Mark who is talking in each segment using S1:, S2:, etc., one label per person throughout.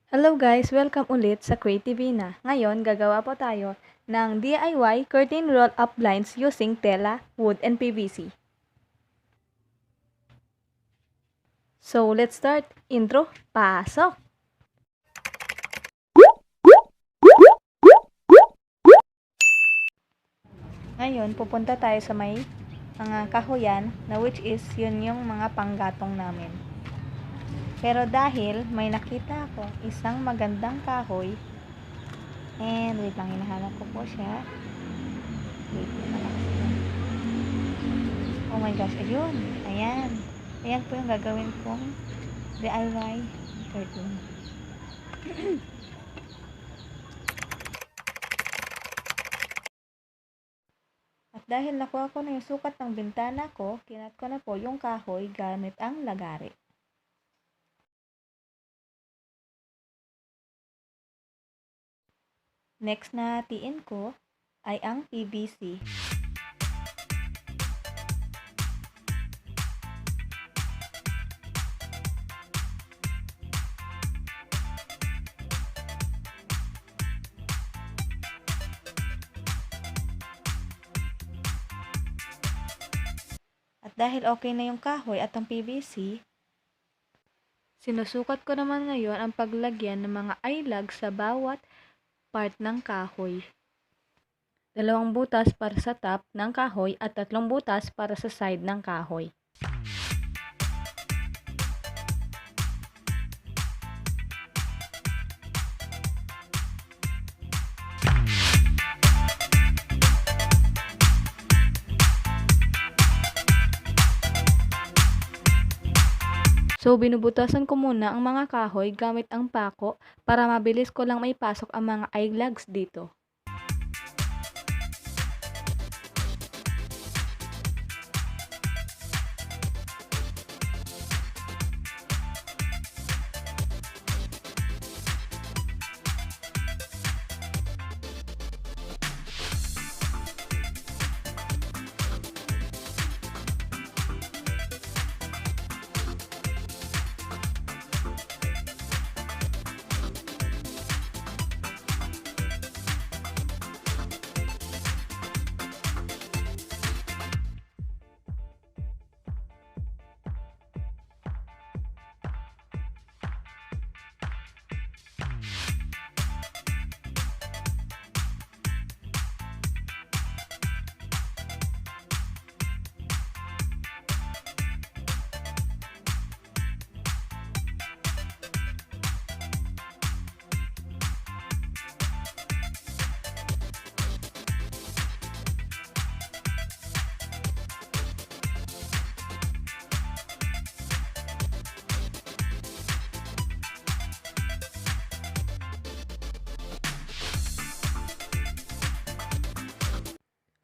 S1: Hello guys! Welcome ulit sa Creatyvina. Ngayon, gagawa po tayo ng DIY curtain roll-up blinds using tela, wood, and PVC. So, let's start. Intro, pasok! Ngayon, pupunta tayo sa may mga kahoyan na which is yun yung mga panggatong namin. Pero dahil may nakita ako isang magandang kahoy, and wait lang, hinahanap ko po siya. Wait lang. Oh my gosh, ayun. Ayan. Ayan po yung gagawin kong DIY curtain. At dahil nakuha ko na yung sukat ng bintana ko, kinat ko na po yung kahoy gamit ang lagari. Next na hatiin ko ay ang PVC. At dahil okay na yung kahoy at ang PVC, sinusukat ko naman ngayon ang paglagyan ng mga eyelags sa bawat part ng kahoy. 2 butas para sa top ng kahoy at 3 butas para sa side ng kahoy. So, binubutasan ko muna ang mga kahoy gamit ang pako para mabilis ko lang maipasok ang mga eyelags dito.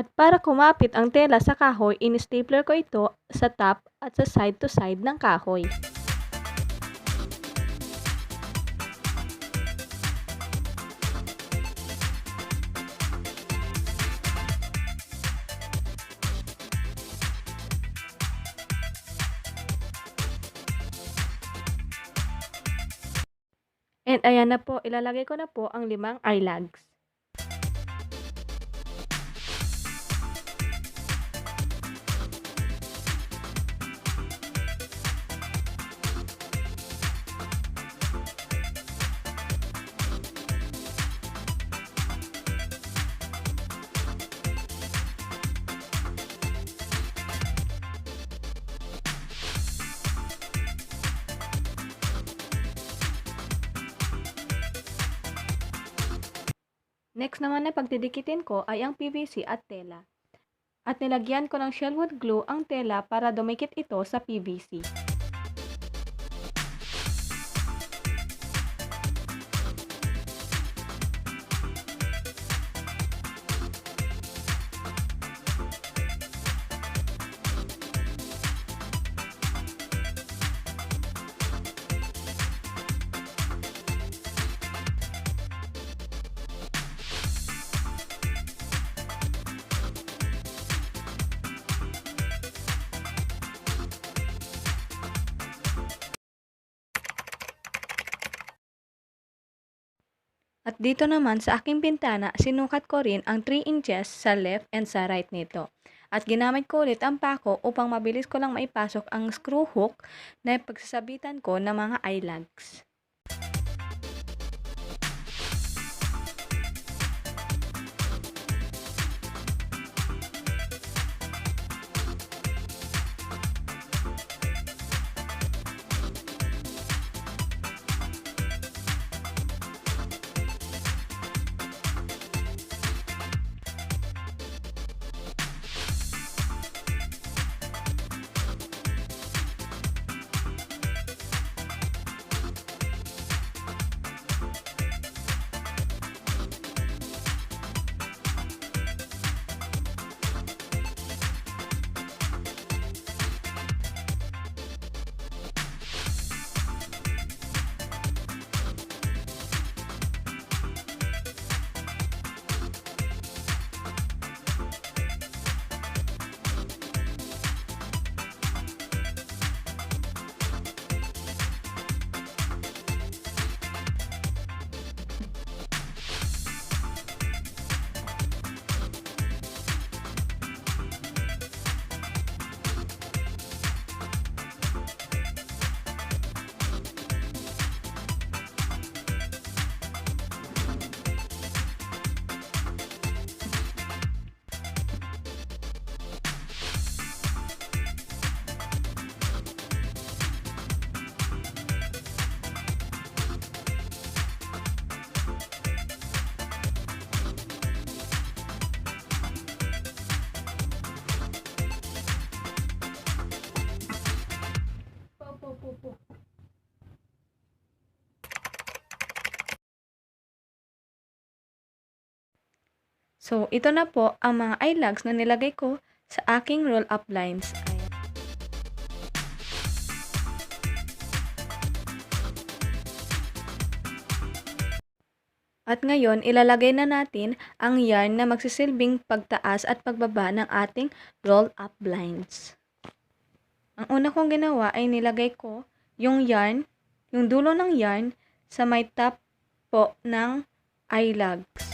S1: At para kumapit ang tela sa kahoy, in-stapler ko ito sa top at sa side to side ng kahoy. And ayan na po, ilalagay ko na po ang 5 eyelags. Next naman na pagdidikitin ko ay ang PVC at tela. At nilagyan ko ng shellwood glue ang tela para dumikit ito sa PVC. At dito naman sa aking bintana, sinukat ko rin ang 3 inches sa left and sa right nito. At ginamit ko ulit ang pako upang mabilis ko lang maipasok ang screw hook na pagsasabitan ko ng mga eyelags. So, ito na po ang mga eyelags na nilagay ko sa aking roll-up lines. Ayan. At ngayon, ilalagay na natin ang yarn na magsisilbing pagtaas at pagbaba ng ating roll-up blinds. Ang una kong ginawa ay nilagay ko yung yarn, yung dulo ng yarn sa may top po ng eyelags.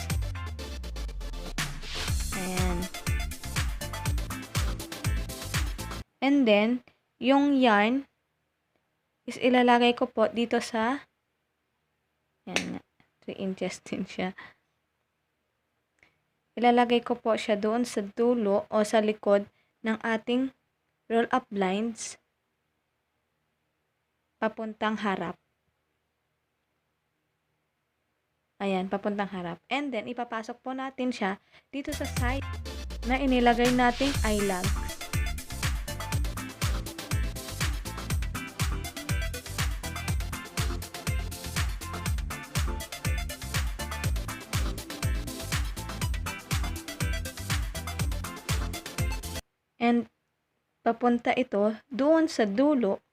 S1: Ayan. And then, yung yarn is ilalagay ko po dito sa, yan nga, 3 inches din siya. Ilalagay ko po siya doon sa dulo o sa likod ng ating roll-up blinds papuntang harap. Ayan, papuntang harap. And then, ipapasok po natin siya dito sa side na inilagay nating eyelags. And, papunta ito doon sa dulo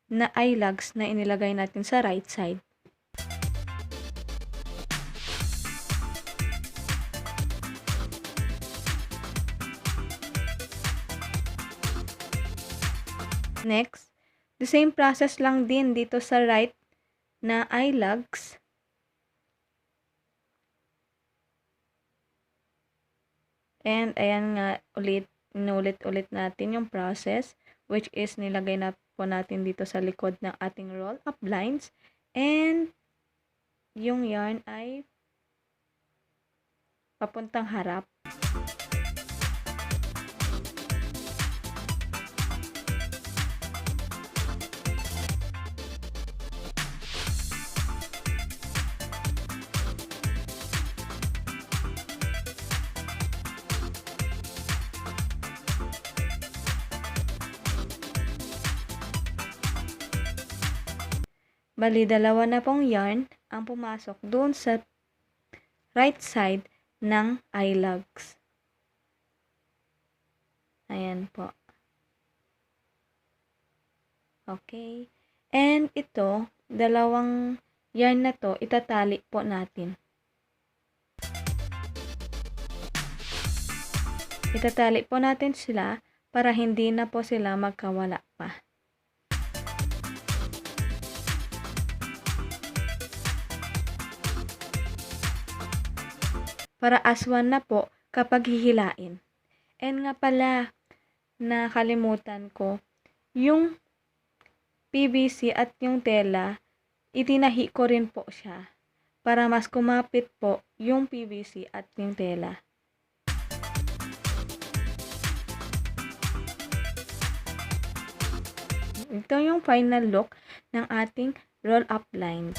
S1: na eyelags na inilagay natin sa right side. Next, the same process lang din dito sa right na eyelags. And ayan nga ulit, inulit-ulit natin yung process, which is nilagay na po natin dito sa likod ng ating roll-up blinds. And yung yarn ay papuntang harap. Bali, dalawa na pong yarn ang pumasok doon sa right side ng eyelags. Ayan po. Okay. And ito, dalawang yarn na to, itatali po natin. Itatali po natin sila para hindi na po sila magkawala pa. para aswan na po kapag hihilain. And nga pala, nakalimutan ko, yung PVC at yung tela, itinahi ko rin po siya para mas kumapit po yung PVC at yung tela. Ito yung final look ng ating roll-up line.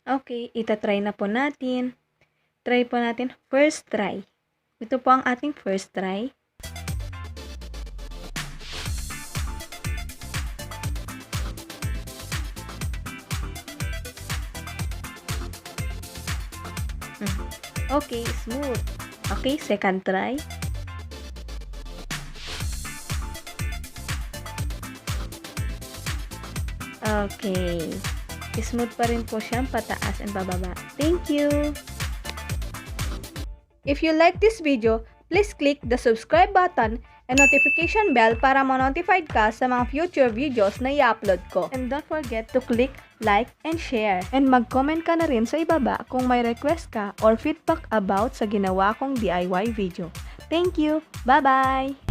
S1: Okay, itatry na po natin. Try po natin first try. Ito po ang ating first try. Okay, smooth. Okay, second try. Okay. Smooth pa rin po siyang pataas and bababa. Thank you! If you like this video, please click the subscribe button and notification bell para ma-notified ka sa mga future videos na i-upload ko. And don't forget to click like and share. And mag-comment ka na rin sa ibaba kung may request ka or feedback about sa ginawa kong DIY video. Thank you! Bye-bye!